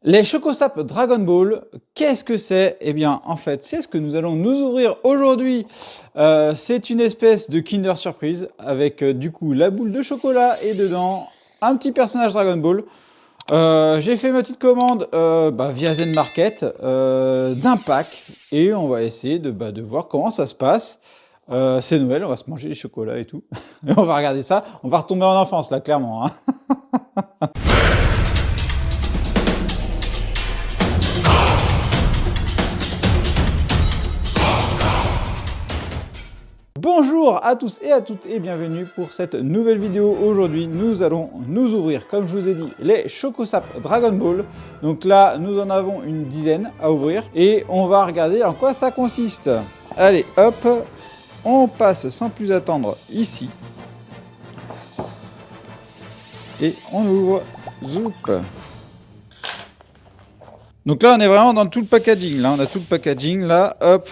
Les Chocosap Dragon Ball, qu'est-ce que c'est? Eh bien, en fait, c'est ce que nous allons nous ouvrir aujourd'hui. C'est une espèce de Kinder Surprise avec du coup la boule de chocolat et dedans un petit personnage Dragon Ball. J'ai fait ma petite commande via Zen Market d'un pack et on va essayer de voir comment ça se passe. C'est Noël, on va se manger les chocolats et tout. Et on va regarder ça, on va retomber en enfance là, clairement, hein. Bonjour à tous et à toutes et bienvenue pour cette nouvelle vidéo. Aujourd'hui, nous allons nous ouvrir, comme je vous ai dit, les Chocosap Dragon Ball. Donc là, nous en avons une dizaine à ouvrir et on va regarder en quoi ça consiste. Allez, hop, on passe sans plus attendre ici. Et on ouvre, zoup. Donc là, on est vraiment dans tout le packaging. Là, on a tout le packaging, là, hop.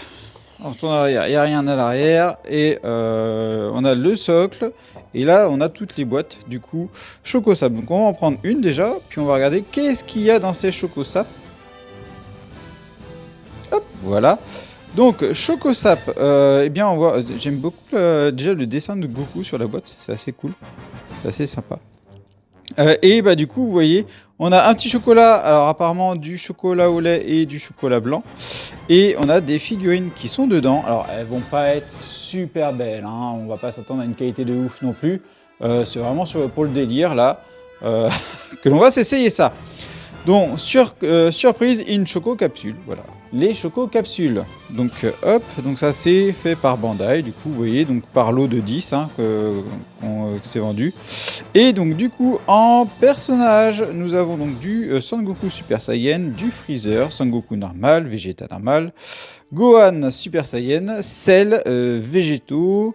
On retourne en arrière, il n'y a rien à l'arrière et on a le socle et là on a toutes les boîtes du coup Chocosap. Donc on va en prendre une déjà, puis on va regarder qu'est-ce qu'il y a dans ces Chocosap. Hop, voilà. Donc Chocosap, eh bien on voit, j'aime beaucoup déjà le dessin de Goku sur la boîte, c'est assez cool, c'est assez sympa. Et bah du coup vous voyez on a un petit chocolat, alors apparemment du chocolat au lait et du chocolat blanc. Et on a des figurines qui sont dedans. Alors elles vont pas être super belles, hein. On va pas s'attendre à une qualité de ouf non plus. C'est vraiment pour le délire là que l'on va s'essayer ça. Donc surprise in choco capsule, voilà. Les choco capsules. Donc hop, donc ça c'est fait par Bandai, du coup vous voyez, donc par lot de 10 hein, que c'est vendu. Et donc du coup en personnage, nous avons donc du Son Goku Super Saiyan, du Freezer, Son Goku normal, Vegeta normal, Gohan Super Saiyan, Cell, végétaux.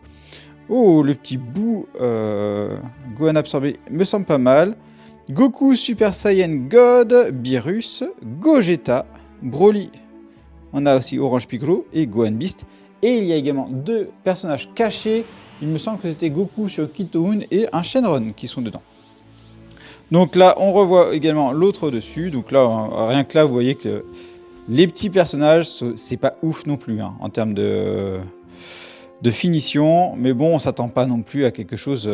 Oh, le petit bout Gohan absorbé me semble pas mal. Goku Super Saiyan God, Beerus, Gogeta, Broly. On a aussi Orange Piccolo et Gohan Beast. Et il y a également deux personnages cachés. Il me semble que c'était Goku sur Kitoon et un Shenron qui sont dedans. Donc là, on revoit également l'autre dessus. Donc là, rien que là, vous voyez que les petits personnages, c'est pas ouf non plus hein, en termes de finition. Mais bon, on s'attend pas non plus à quelque chose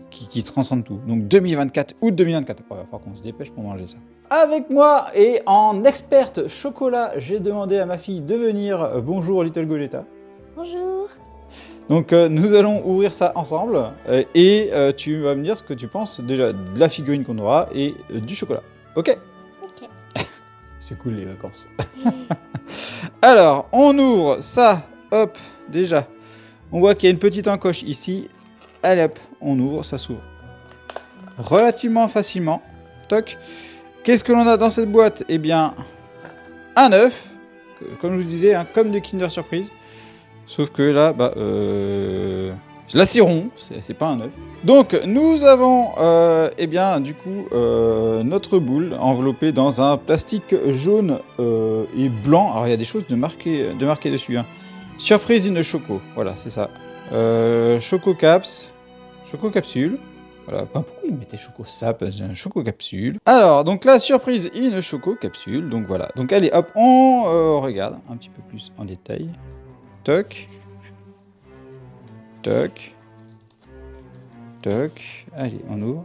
qui transcende tout. Donc 2024, août 2024. Il va falloir qu'on se dépêche pour manger ça. Avec moi et en experte chocolat, j'ai demandé à ma fille de venir. Bonjour Little Gogeta. Bonjour. Donc nous allons ouvrir ça ensemble et tu vas me dire ce que tu penses déjà de la figurine qu'on aura et du chocolat. Ok? Ok. C'est cool les vacances. Alors, on ouvre ça. Hop, déjà. On voit qu'il y a une petite encoche ici. Allez hop, on ouvre, ça s'ouvre relativement facilement. Toc. Qu'est-ce que l'on a dans cette boîte? Eh bien, un œuf, comme je vous disais, hein, comme de Kinder Surprise. Sauf que là, là c'est rond, c'est pas un œuf. Donc, nous avons, eh bien, du coup, notre boule enveloppée dans un plastique jaune et blanc. Alors, il y a des choses de marqué dessus. Hein. Surprise in choco, voilà, c'est ça. Choco caps, choco capsule. Voilà, pourquoi ils mettaient choco sap, choco capsule. Alors, donc la surprise in choco capsule. Donc voilà. Donc allez, hop, on regarde un petit peu plus en détail. Toc. Toc. Toc. Allez, on ouvre.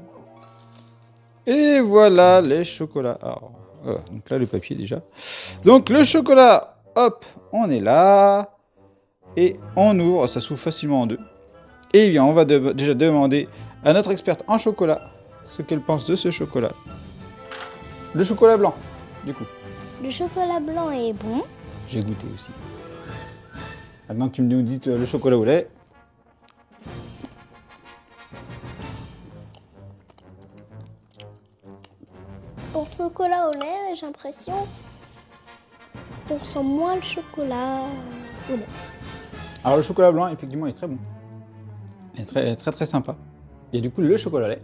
Et voilà les chocolats. Alors, voilà, donc là le papier déjà. Donc le chocolat, hop, on est là. Et on ouvre, ça s'ouvre facilement en deux. Et bien, on va déjà demander à notre experte en chocolat ce qu'elle pense de ce chocolat. Le chocolat blanc, du coup. Le chocolat blanc est bon. J'ai goûté aussi. Maintenant que tu nous dis le chocolat au lait. Pour le chocolat au lait, j'ai l'impression qu'on sent moins le chocolat au lait. Alors le chocolat blanc, effectivement, est très bon. Il est très très très sympa. Il y a du coup le chocolat au lait.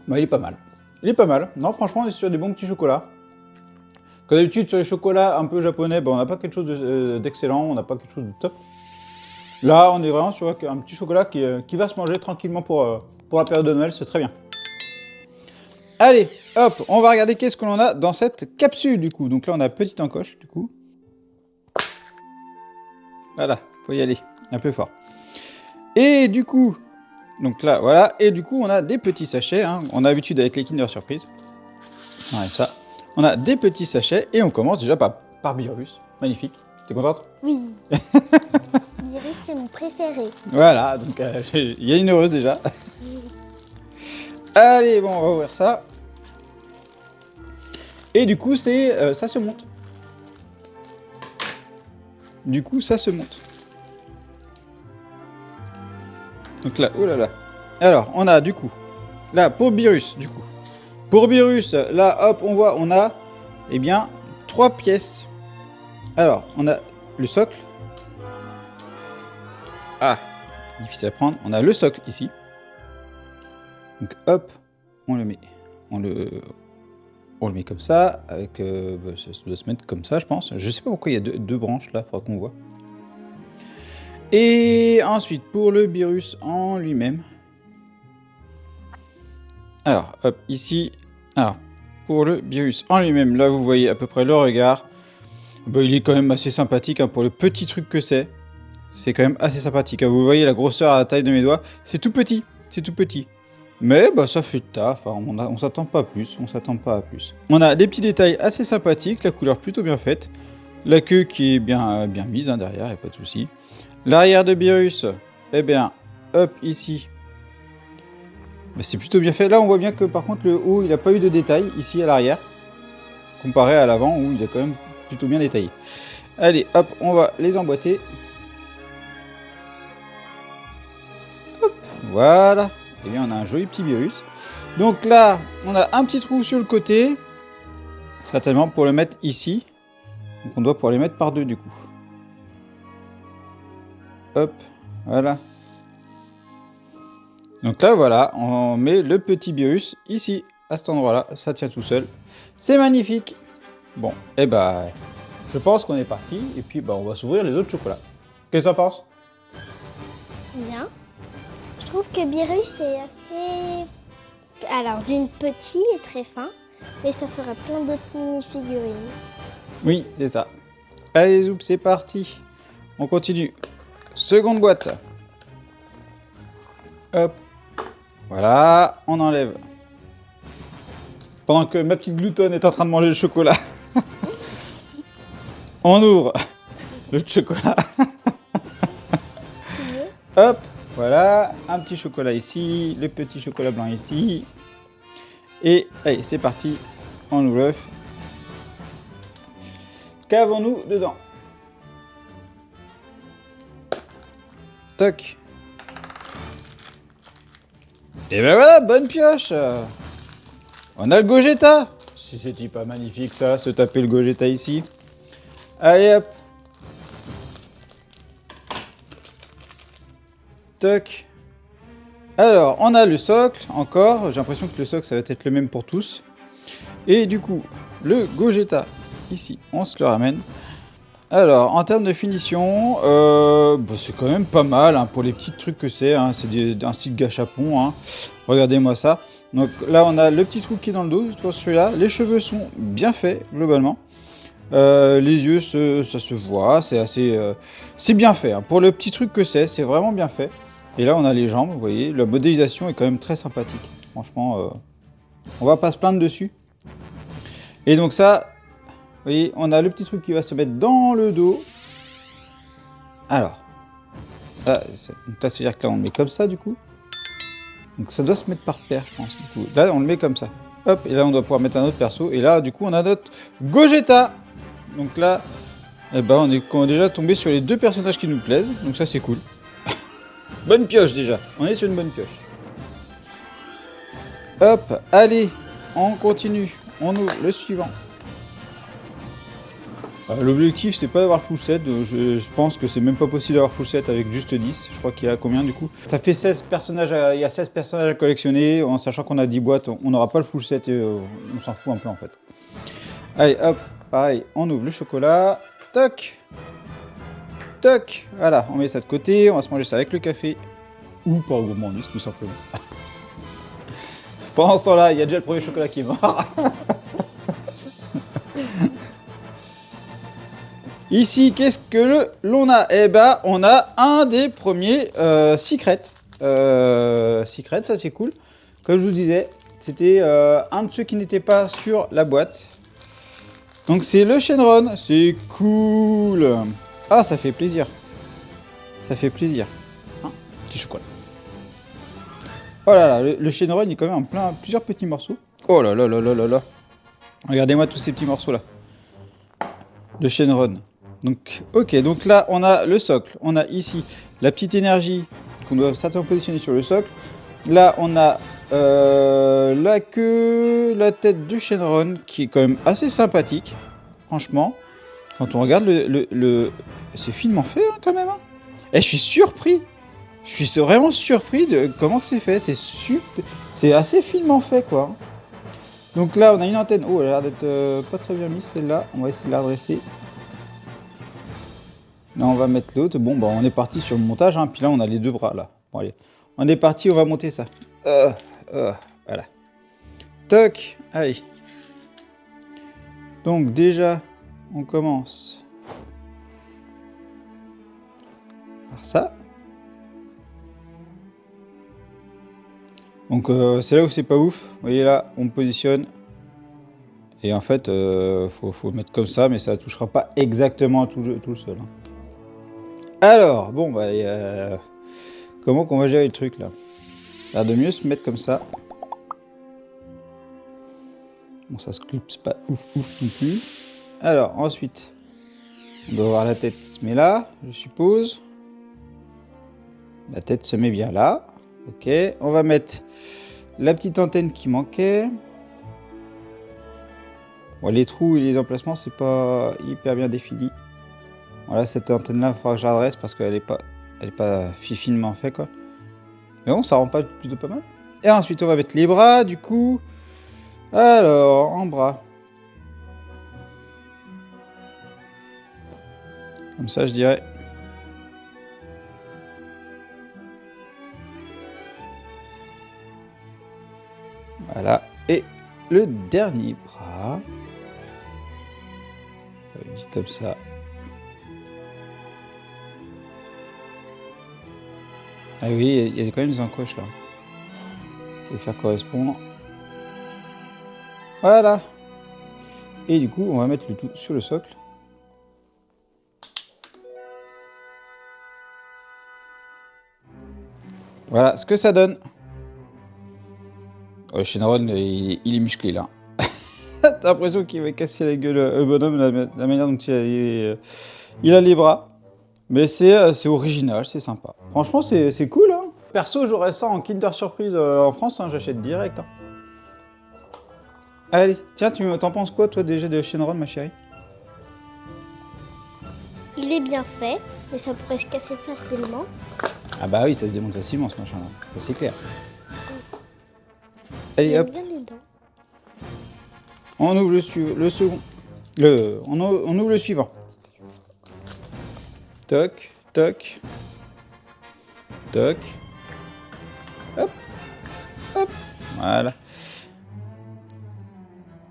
Bah, il est pas mal. Il est pas mal. Non, franchement, on est sur des bons petits chocolats. Comme d'habitude, sur les chocolats un peu japonais, on n'a pas quelque chose d'excellent, on n'a pas quelque chose de top. Là, on est vraiment sur un petit chocolat qui va se manger tranquillement pour la période de Noël, c'est très bien. Allez, hop, on va regarder qu'est-ce que l'on a dans cette capsule du coup. Donc là, on a petite encoche du coup. Voilà, faut y aller, un peu fort. Et du coup, donc là, voilà. Et du coup, on a des petits sachets. Hein. On a l'habitude avec les Kinder Surprise. On enlève ça. On a des petits sachets et on commence déjà par Birus. Magnifique. T'es contente? Oui. Virus, c'est mon préféré. Voilà, donc il y a une heureuse déjà. Allez, bon, on va ouvrir ça. Et du coup, ça se monte. Du coup, ça se monte. Donc là, oh là là. Alors, on a du coup, là, pour Birus, du coup. Pour Birus, là, hop, on voit, on a, eh bien, 3 pièces. Alors, on a le socle. Ah, difficile à prendre. On a le socle ici. Donc, hop, on le met. On le met comme ça. Avec, ça doit se mettre comme ça, je pense. Je sais pas pourquoi il y a deux branches là, il faudra qu'on voit. Et ensuite, pour le Birus en lui-même. Alors, hop, ici. Alors, pour le Birus en lui-même, là, vous voyez à peu près le regard. Bah, il est quand même assez sympathique hein, pour le petit truc que c'est. C'est quand même assez sympathique. Hein. Vous voyez la grosseur à la taille de mes doigts. C'est tout petit. C'est tout petit. Mais bah, ça fait le taf. Hein. On s'attend pas à plus. On s'attend pas à plus. On a des petits détails assez sympathiques. La couleur plutôt bien faite. La queue qui est bien mise hein, derrière. Et pas de souci. L'arrière de Birus. Eh bien, hop, ici. Bah, c'est plutôt bien fait. Là, on voit bien que par contre, le haut, il n'a pas eu de détails ici à l'arrière. Comparé à l'avant où il est quand même plutôt bien détaillé. Allez, hop, on va les emboîter. Hop, voilà. Et bien, on a un joli petit Birus. Donc là, on a un petit trou sur le côté. Certainement pour le mettre ici. Donc on doit pouvoir les mettre par deux du coup. Hop, voilà. Donc là, voilà, on met le petit Birus ici, à cet endroit-là. Ça tient tout seul. C'est magnifique. Bon, et bah, je pense qu'on est parti. Et puis, bah, on va s'ouvrir les autres chocolats. Qu'est-ce que tu en penses? Bien. Je trouve que Birus est assez... Alors, d'une petite et très fin, mais ça fera plein d'autres mini-figurines. Oui, c'est ça. Allez, Zoup, c'est parti. On continue. Seconde boîte. Hop. Voilà, on enlève. Pendant que ma petite gloutonne est en train de manger le chocolat. On ouvre le chocolat. Hop, voilà, un petit chocolat ici, le petit chocolat blanc ici. Et allez, c'est parti, on ouvre l'œuf. Qu'avons-nous dedans? Toc. Et ben voilà, bonne pioche. On a le Gogeta. Si c'était pas magnifique ça, se taper le Gogeta ici. Allez hop. Toc. Alors, on a le socle encore. J'ai l'impression que le socle, ça va être le même pour tous. Et du coup, le Gogeta, ici, on se le ramène. Alors, en termes de finition, bah, c'est quand même pas mal hein, pour les petits trucs que c'est. Hein, c'est un site gâchapon. Hein. Regardez-moi ça. Donc là, on a le petit trou qui est dans le dos, pour celui-là. Les cheveux sont bien faits, globalement. Les yeux, ça se voit. C'est assez... c'est bien fait. Hein. Pour le petit truc que c'est vraiment bien fait. Et là, on a les jambes, vous voyez. La modélisation est quand même très sympathique. Franchement, on va pas se plaindre dessus. Et donc ça... Vous voyez, on a le petit truc qui va se mettre dans le dos. Alors, là, ça veut dire que là, on le met comme ça, du coup. Donc ça doit se mettre par paire, je pense. Du coup. Là, on le met comme ça. Hop, et là, on doit pouvoir mettre un autre perso. Et là, du coup, on a notre Gogeta. Donc là, eh ben, on est déjà tombé sur les deux personnages qui nous plaisent. Donc ça, c'est cool. Bonne pioche, déjà. On est sur une bonne pioche. Hop, allez, on continue. On ouvre le suivant. L'objectif c'est pas d'avoir full set, je pense que c'est même pas possible d'avoir full set avec juste 10, je crois qu'il y a combien du coup? Ça fait 16 personnages, il y a 16 personnages à collectionner, en sachant qu'on a 10 boîtes, on n'aura pas le full set et on s'en fout un peu en fait. Allez hop, pareil, on ouvre le chocolat, toc, Toc. Voilà, on met ça de côté. On va se manger ça avec le café. Ou par gourmandise, tout simplement. Pendant ce temps-là, il y a déjà le premier chocolat qui est mort. Ici, qu'est-ce que l'on a? Eh ben, on a un des premiers secrets. Secret, ça c'est cool. Comme je vous disais, c'était un de ceux qui n'étaient pas sur la boîte. Donc c'est le Shenron, c'est cool. Ah, ça fait plaisir. Ça fait plaisir. Hein, petit chocolat. Oh là là, le Shenron il est quand même en plusieurs petits morceaux. Oh là là là là là là. Regardez-moi tous ces petits morceaux là. Le Shenron. Donc, ok, donc là on a le socle. On a ici la petite énergie qu'on doit certainement positionner sur le socle. Là on a la queue, la tête du Shenron qui est quand même assez sympathique. Franchement, quand on regarde c'est finement fait hein, quand même. Hein. Et je suis surpris. Je suis vraiment surpris de comment que c'est fait. C'est assez finement fait quoi. Donc là on a une antenne. Oh, elle a l'air d'être pas très bien mise celle-là. On va essayer de la redresser. Là, on va mettre l'autre. Bon, bah, on est parti sur le montage. Hein. Puis là, on a les deux bras, là. Bon, allez. On est parti, on va monter ça. Voilà. Toc. Allez. Donc, déjà, on commence par ça. Donc, c'est là où c'est pas ouf. Vous voyez, là, on positionne. Et en fait, faut mettre comme ça, mais ça ne touchera pas exactement tout le seul. Hein. Alors, bon, bah, comment qu'on va gérer le truc là? Ça a l'air de mieux se mettre comme ça. Bon, ça se clipse pas ouf non plus. Alors, ensuite, on doit avoir la tête qui se met là, je suppose. La tête se met bien là. Ok, on va mettre la petite antenne qui manquait. Bon, les trous et les emplacements, c'est pas hyper bien défini. Voilà, cette antenne-là, il faudra que je l'adresse parce qu'elle est pas finement fait quoi. Mais bon, ça rend pas plutôt pas mal. Et ensuite, on va mettre les bras, du coup. Alors, en bras. Comme ça, je dirais. Voilà. Et le dernier bras. Je le dis comme ça. Ah oui, il y a quand même des encoches là. Je vais faire correspondre. Voilà. Et du coup, on va mettre le tout sur le socle. Voilà ce que ça donne. Oh, le Shenron, il est musclé là. T'as l'impression qu'il va casser la gueule au bonhomme, la manière dont il a les bras. Mais c'est original, c'est sympa. Franchement, c'est cool. Hein. Perso, j'aurais ça en Kinder Surprise en France, hein, j'achète direct. Hein. Allez, tiens, t'en penses quoi, toi, déjà de Shenron, ma chérie? Il est bien fait, mais ça pourrait se casser facilement. Ah bah oui, ça se démonte facilement, ce machin-là. Ça, c'est clair. Allez, hop. Bien les dents. On ouvre le second. On ouvre le suivant. Toc, toc. Toc. Hop. Hop. Voilà.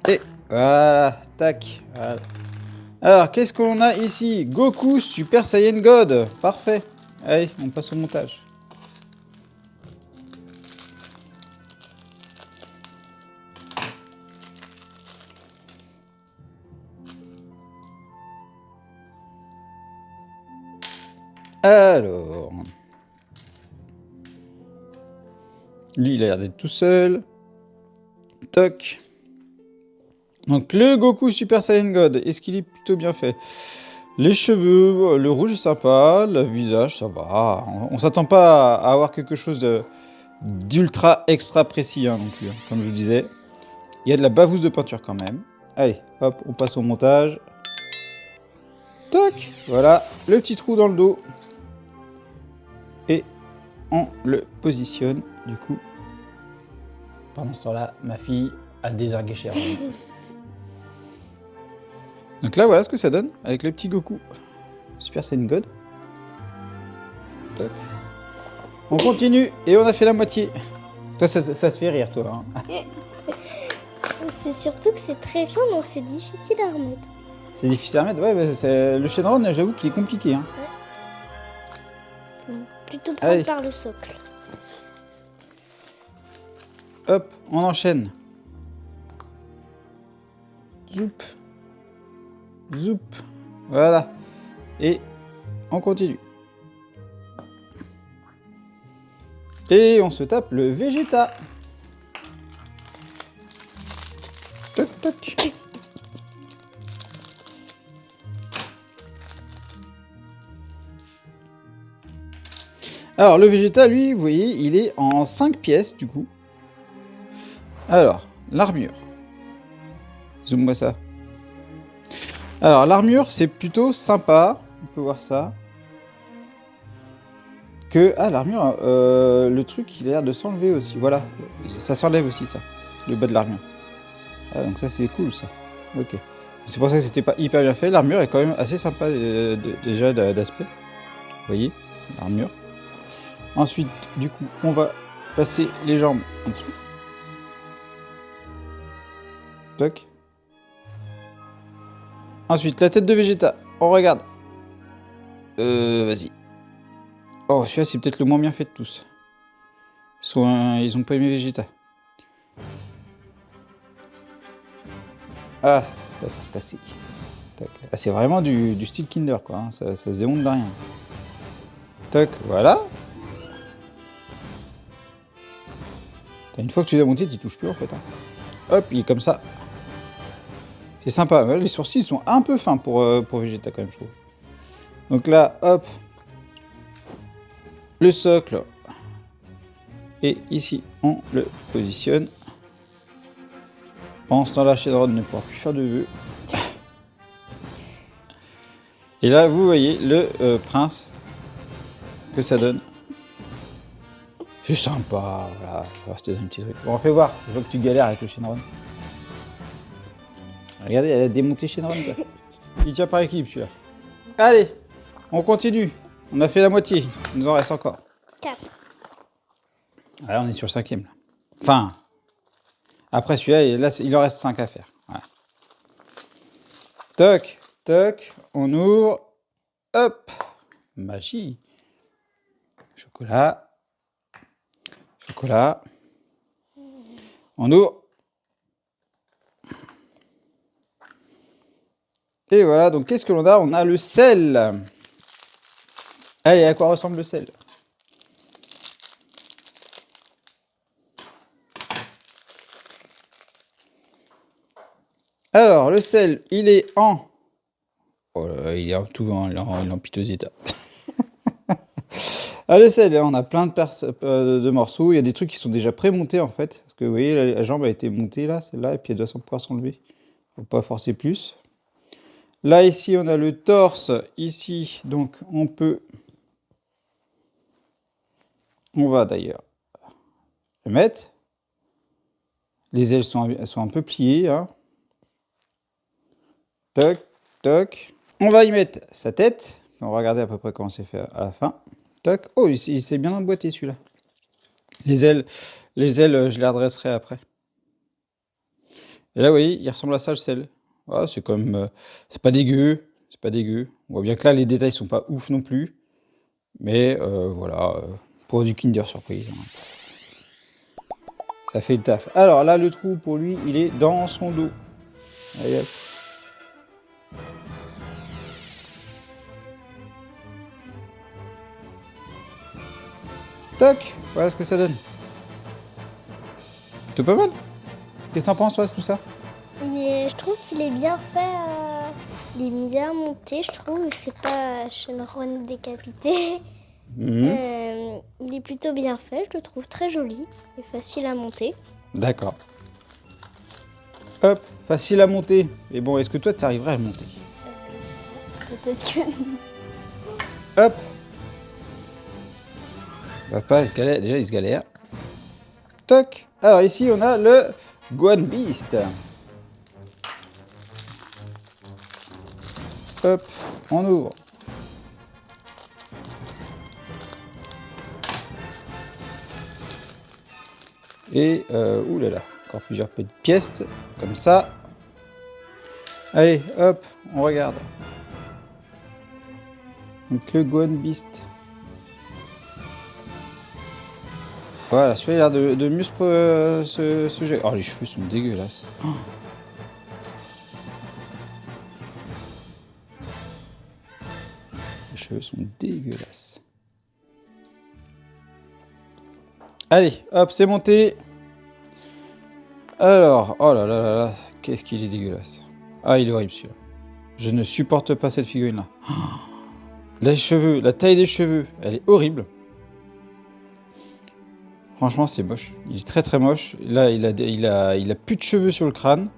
Et voilà. Tac. Voilà. Alors, qu'est-ce qu'on a ici? Goku Super Saiyan God. Parfait. Allez, on passe au montage. Alors, lui, il a l'air d'être tout seul. Toc. Donc, le Goku Super Saiyan God, est-ce qu'il est plutôt bien fait? Les cheveux, le rouge est sympa, le visage, ça va. On s'attend pas à avoir quelque chose d'ultra extra précis hein, non plus, hein, comme je vous disais. Il y a de la bavouze de peinture quand même. Allez, hop, on passe au montage. Toc, voilà, le petit trou dans le dos. Et on le positionne, du coup. Pendant ce temps-là, ma fille a désingué chez elle. Donc là, voilà ce que ça donne avec le petit Goku Super Saiyan God. Toc. On continue et on a fait la moitié. Toi, ça te fait rire, toi. Hein. C'est surtout que c'est très fin, donc c'est difficile à remettre. C'est difficile à mettre. Ouais, bah, le Shenron, j'avoue qu'il est compliqué. Hein. Plutôt prendre par le socle. Hop, on enchaîne. Zoup. Zoup. Voilà. Et on continue. Et on se tape le Vegeta. Toc, toc. Alors, le Vegeta, lui, vous voyez, il est en 5 pièces, du coup. Alors, l'armure. Zoom-moi ça. Alors, l'armure, c'est plutôt sympa. On peut voir ça. L'armure, le truc, il a l'air de s'enlever aussi. Voilà, ça s'enlève aussi, ça. Le bas de l'armure. Ah, donc ça, c'est cool, ça. Ok. C'est pour ça que c'était pas hyper bien fait. L'armure est quand même assez sympa, déjà, d'aspect. Vous voyez, l'armure. Ensuite, du coup, on va passer les jambes en dessous. Toc. Ensuite, la tête de Vegeta. On regarde. Vas-y. Oh, celui-là, c'est peut-être le moins bien fait de tous. Ils ont pas aimé Vegeta. Ah, ça c'est classique. Ah, c'est vraiment du style Kinder, quoi. Hein. Ça se démonte de rien. Toc, voilà. Une fois que tu l'as monté, tu touches plus, en fait. Hein. Hop, il est comme ça. C'est sympa. Les sourcils sont un peu fins pour Vegeta, quand même, je trouve. Donc là, hop. Le socle. Et ici, on le positionne. Pendant ce temps-là, Shenron ne pourra plus faire de vœux. Et là, vous voyez le prince que ça donne. C'est sympa, voilà. C'était un petit truc. Bon, on fait voir. Je vois que tu galères avec le Shenron. Regardez, elle a démonté Shenron. Quoi. Il tient par équilibre, celui-là. Allez, on continue. On a fait la moitié. Il nous en reste encore. 4. Là, on est sur le 5e. Là. Enfin, après celui-là, il en reste 5 à faire. Voilà. Toc, toc, on ouvre. Hop, magie. Chocolat. Chocolat. On ouvre. Et voilà, donc qu'est-ce que l'on a? On a le sel. Allez, à quoi ressemble le sel? Alors, le sel, il est en... Oh là là, il est en tout il est en piteux état. Ah, le sel, on a plein de morceaux. Il y a des trucs qui sont déjà pré-montés, en fait. Parce que, vous voyez, la jambe a été montée, là, celle-là, et puis elle doit pouvoir s'enlever. Faut pas forcer plus. Là, ici, on a le torse. Ici, donc, on va d'ailleurs le mettre. Les ailes sont un peu pliées, hein. Toc, toc. On va y mettre sa tête. On va regarder à peu près comment c'est fait à la fin. Toc. Oh, il s'est bien emboîté celui-là. Les ailes, je les redresserai après. Et là, vous voyez, il ressemble à ça le sel. Voilà, c'est comme, c'est pas dégueu, c'est pas dégueu. On voit bien que là, les détails sont pas ouf non plus. Mais voilà, pour du Kinder Surprise. Hein. Ça fait le taf. Alors là, le trou pour lui, il est dans son dos. Allez, hop. Toc, voilà ce que ça donne. C'est pas mal. Qu'est-ce que t'en penses, toi, tout ça? Mais je trouve qu'il est bien fait. Il est bien monté, je trouve. C'est pas Shenron décapité. Il est plutôt bien fait, je le trouve très joli et facile à monter. D'accord. Hop, facile à monter. Et bon, est-ce que toi, tu arriverais à le monter? Je sais pas, peut-être que... Hop. Papa, il se galère. Toc. Alors ici, on a le Gohan Beast. Hop, on ouvre. Et, oulala, encore plusieurs petites pièces, comme ça. Allez, hop, on regarde. Donc le Gohan Beast. Voilà, celui-là a l'air de mieux se gérer. Oh, les cheveux sont dégueulasses. Oh. Les cheveux sont dégueulasses. Allez, hop, c'est monté. Alors, oh là là là là, qu'est-ce qu'il est dégueulasse. Ah, il est horrible celui-là. Je ne supporte pas cette figurine-là. Oh, les cheveux, la taille des cheveux, elle est horrible. Franchement, c'est moche. Il est très très moche. Là, il a plus de cheveux sur le crâne.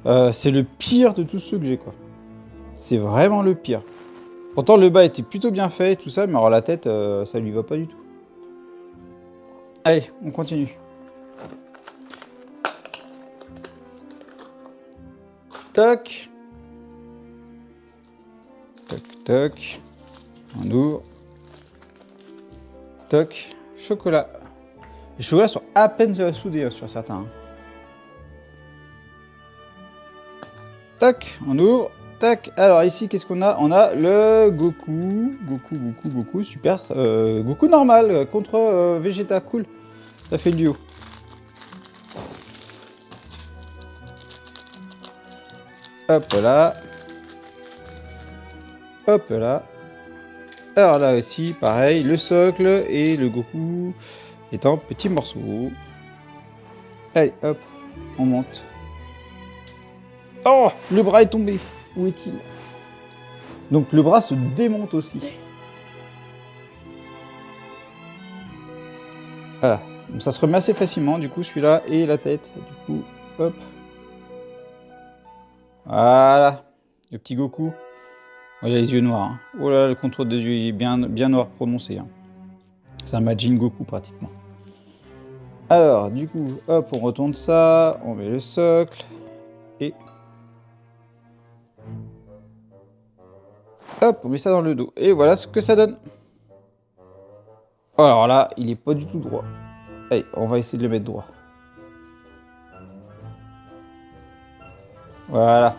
C'est le pire de tous ceux que j'ai, quoi. C'est vraiment le pire. Pourtant, le bas était plutôt bien fait et tout ça, mais alors la tête, ça lui va pas du tout. Allez, on continue. Toc. Toc, toc. On ouvre. Toc. Chocolat. Les chocolats sont à peine soudés sur certains. Tac, on ouvre. Tac. Alors ici, qu'est-ce qu'on a? On a le Goku. Goku. Super. Goku normal contre Vegeta. Cool. Ça fait le duo. Hop là. Hop là. Alors là aussi, pareil, le socle et le Goku est en petits morceaux. Allez, hop, on monte. Oh, le bras est tombé. Où est-il? Donc le bras se démonte aussi. Voilà, donc ça se remet assez facilement, du coup, celui-là et la tête. Du coup, hop. Voilà, le petit Goku. Oh, il a les yeux noirs. Hein. Oh là là, le contour des yeux est bien noir prononcé. Hein. C'est un Majin Goku pratiquement. Alors, du coup, hop, on retourne ça, on met le socle, et... Hop, on met ça dans le dos. Et voilà ce que ça donne. Oh, alors là, il est pas du tout droit. Allez, on va essayer de le mettre droit. Voilà.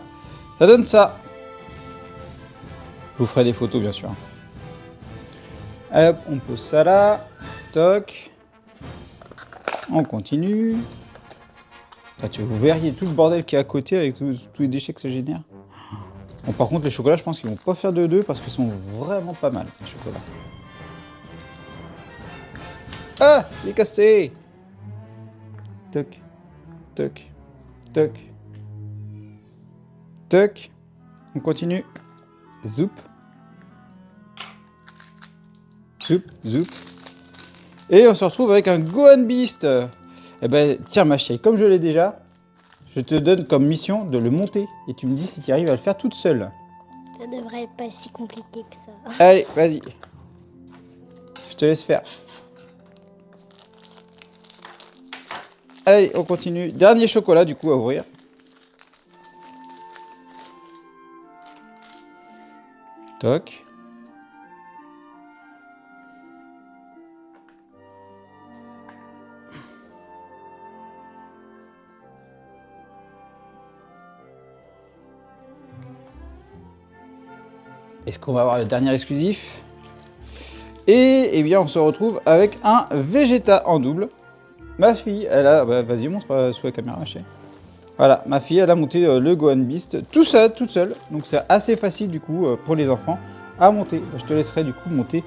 Ça donne ça. Je vous ferai des photos, bien sûr. Hop, on pose ça là. Toc. On continue. Là, vous verriez tout le bordel qui est à côté avec tous les déchets que ça génère. Bon, par contre, les chocolats, je pense qu'ils vont pas faire de deux parce qu'ils sont vraiment pas mal, les chocolats. Ah, il est cassé. Toc, toc, toc, toc. On continue. Zoup. Zoup, zoup. Et on se retrouve avec un Gohan Beast. Eh ben, tiens ma chérie, comme je l'ai déjà, je te donne comme mission de le monter. Et tu me dis si tu arrives à le faire toute seule. Ça devrait pas être si compliqué que ça. Allez, vas-y. Je te laisse faire. Allez, on continue. Dernier chocolat du coup à ouvrir. Toc. Est-ce qu'on va avoir le dernier exclusif? Et eh bien on se retrouve avec un Vegeta en double. Ma fille, elle a... Bah, vas-y, montre sous la caméra, chérie. Voilà, ma fille, elle a monté le Gohan Beast toute seule. Donc c'est assez facile du coup pour les enfants à monter. Je te laisserai du coup monter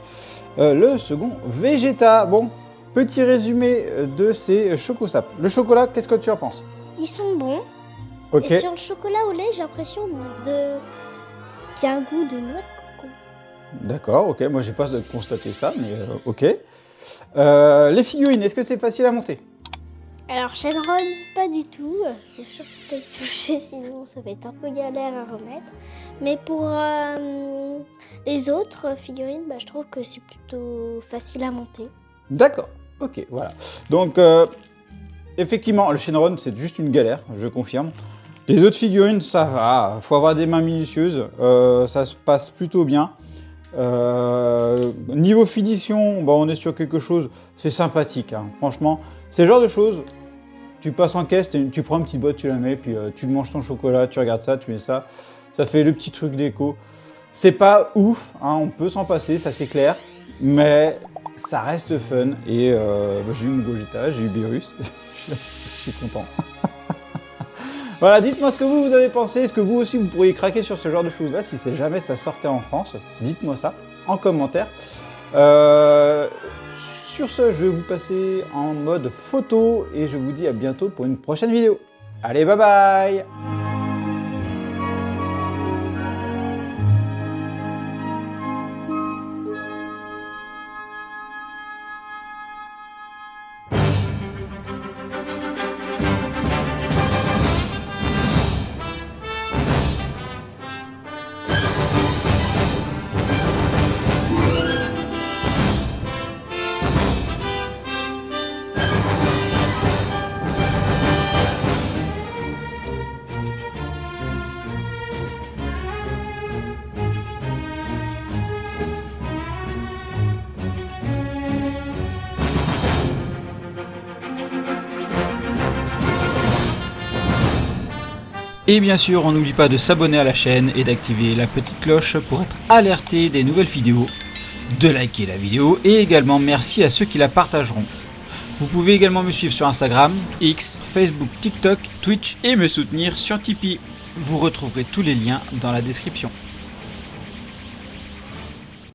le second Vegeta. Bon, petit résumé de ces chocosap. Le chocolat, qu'est-ce que tu en penses? Ils sont bons. Ok. Et sur le chocolat au lait, j'ai l'impression qu'il y a un goût de noix de coco. D'accord, ok. Moi, j'ai pas constaté ça, mais ok. Les figurines, est-ce que c'est facile à monter? Alors Shenron, pas du tout. Bien sûr que tu peux le toucher, sinon ça va être un peu galère à remettre. Mais pour les autres figurines, bah, je trouve que c'est plutôt facile à monter. D'accord, ok, voilà. Donc, effectivement, le Shenron, c'est juste une galère, je confirme. Les autres figurines, ça va. Faut avoir des mains minutieuses, ça se passe plutôt bien. Niveau finition, bah, on est sur quelque chose, c'est sympathique, hein. Franchement, c'est le genre de choses, tu passes en caisse, tu prends une petite boîte, tu la mets, puis tu manges ton chocolat, tu regardes ça, tu mets ça, ça fait le petit truc déco. C'est pas ouf, hein, on peut s'en passer, ça c'est clair, mais ça reste fun, et bah, j'ai eu mon Gogeta, j'ai eu Beerus, je suis content. Voilà, dites-moi ce que vous avez pensé. Est-ce que vous aussi, vous pourriez craquer sur ce genre de choses-là si jamais ça sortait en France? Dites-moi ça en commentaire. Sur ce, je vais vous passer en mode photo et je vous dis à bientôt pour une prochaine vidéo. Allez, bye bye! Et bien sûr, on n'oublie pas de s'abonner à la chaîne et d'activer la petite cloche pour être alerté des nouvelles vidéos, de liker la vidéo et également merci à ceux qui la partageront. Vous pouvez également me suivre sur Instagram, X, Facebook, TikTok, Twitch et me soutenir sur Tipeee. Vous retrouverez tous les liens dans la description.